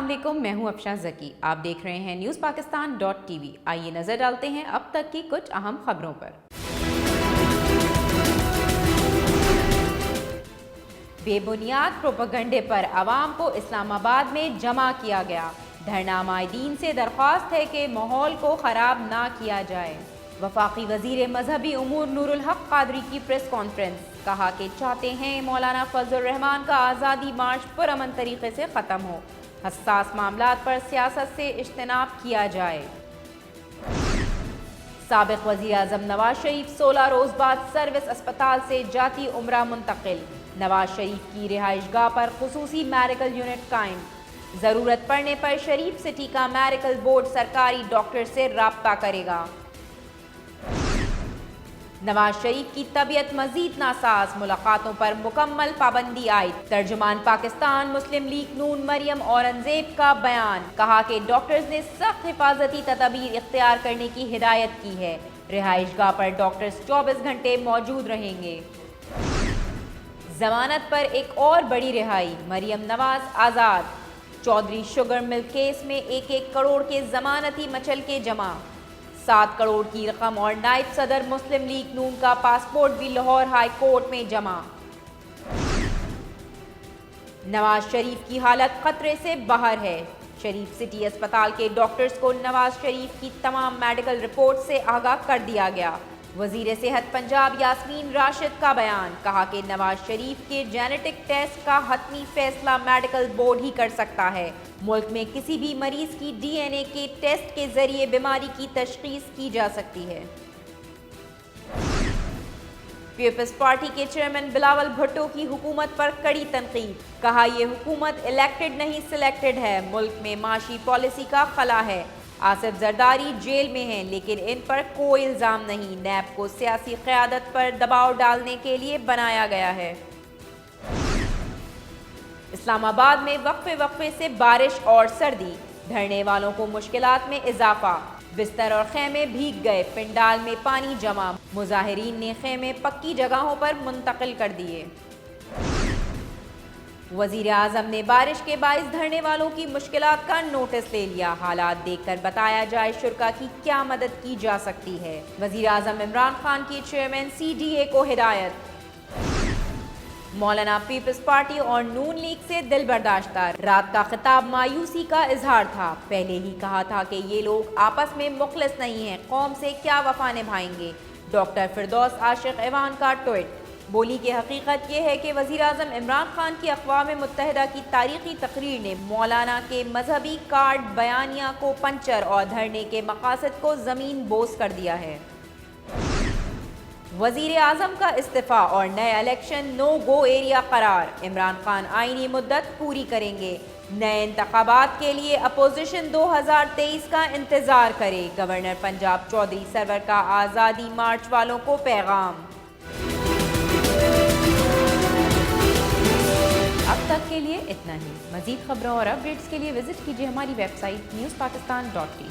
السلام علیکم، میں ہوں افشاں زکی۔ آپ دیکھ رہے ہیں نیوز پاکستان ٹی وی۔ آئیے نظر ڈالتے ہیں اب تک کی کچھ اہم خبروں پر۔ بے بنیاد پروپیگنڈے پر عوام کو اسلام آباد میں جمع کیا گیا۔ دھرنا مائدین سے درخواست ہے کہ ماحول کو خراب نہ کیا جائے۔ وفاقی وزیر مذہبی امور نور الحق قادری کی پریس کانفرنس، کہا کہ چاہتے ہیں مولانا فضل الرحمان کا آزادی مارچ پرامن طریقے سے ختم ہو، حساس معاملات پر سیاست سے اجتناب کیا جائے۔ سابق وزیر اعظم نواز شریف 16 روز بعد سروس اسپتال سے جاتی عمرہ منتقل۔ نواز شریف کی رہائش گاہ پر خصوصی میڈیکل یونٹ قائم۔ ضرورت پڑنے پر شریف سٹی کا میڈیکل بورڈ سرکاری ڈاکٹر سے رابطہ کرے گا۔ نواز شریف کی طبیعت مزید ناساز، ملاقاتوں پر مکمل پابندی عائد۔ ترجمان پاکستان مسلم لیگ نون مریم اورنگزیب کا بیان، کہا کہ ڈاکٹرز نے سخت حفاظتی تدابیر اختیار کرنے کی ہدایت کی ہے۔ رہائش گاہ پر ڈاکٹرز 24 گھنٹے موجود رہیں گے۔ ضمانت پر ایک اور بڑی رہائی، مریم نواز آزاد۔ چودھری شوگر مل کیس میں 1 کروڑ کے ضمانتی مچل کے جمع۔ 7 کروڑ کی رقم اور نائب صدر مسلم لیگ نون کا پاسپورٹ بھی لاہور ہائی کورٹ میں جمع۔ نواز شریف کی حالت خطرے سے باہر ہے۔ شریف سٹی اسپتال کے ڈاکٹرز کو نواز شریف کی تمام میڈیکل رپورٹ سے آگاہ کر دیا گیا۔ وزیر صحت پنجاب یاسمین راشد کا بیان، کہا کہ نواز شریف کے جینیٹک ٹیسٹ کا حتمی فیصلہ میڈیکل بورڈ ہی کر سکتا ہے۔ ملک میں کسی بھی مریض کی ڈی این اے کے ٹیسٹ کے ذریعے بیماری کی تشخیص کی جا سکتی ہے۔ پیپلز پارٹی کے چیئرمین بلاول بھٹو کی حکومت پر کڑی تنقید، کہا یہ حکومت الیکٹڈ نہیں سلیکٹڈ ہے، ملک میں معاشی پالیسی کا خلا ہے۔ آصف زرداری جیل میں ہیں لیکن ان پر کوئی الزام نہیں، نیب کو سیاسی قیادت پر دباؤ ڈالنے کے لیے بنایا گیا ہے۔ اسلام آباد میں وقفے سے بارش اور سردی، دھرنے والوں کو مشکلات میں اضافہ۔ بستر اور خیمے بھیگ گئے، پنڈال میں پانی جمع، مظاہرین نے خیمے پکی جگہوں پر منتقل کر دیے۔ وزیر اعظم نے بارش کے باعث دھرنے والوں کی مشکلات کا نوٹس لے لیا، حالات دیکھ کر بتایا جائے شرکا کی کیا مدد کی جا سکتی ہے۔ وزیر اعظم عمران خان کی چیئرمین CDA کو ہدایت۔ مولانا پیپلز پارٹی اور نون لیگ سے دل برداشتہ، رات کا خطاب مایوسی کا اظہار تھا، پہلے ہی کہا تھا کہ یہ لوگ آپس میں مخلص نہیں ہیں، قوم سے کیا وفا نبھائیں گے۔ ڈاکٹر فردوس عاشق ایوان کا ٹویٹ، بولی کہ حقیقت یہ ہے کہ وزیر اعظم عمران خان کی اقوام متحدہ کی تاریخی تقریر نے مولانا کے مذہبی کارڈ بیانیہ کو پنچر اور دھرنے کے مقاصد کو زمین بوس کر دیا ہے۔ وزیر اعظم کا استعفیٰ اور نئے الیکشن نو گو ایریا قرار، عمران خان آئینی مدت پوری کریں گے۔ نئے انتخابات کے لیے اپوزیشن 2023 کا انتظار کرے، گورنر پنجاب چودھری سرور کا آزادی مارچ والوں کو پیغام۔ اب تک کے لیے اتنا ہی۔ مزید خبروں اور اپڈیٹس کے لیے وزٹ کیجیے ہماری ویب سائٹ newspakistan.tv۔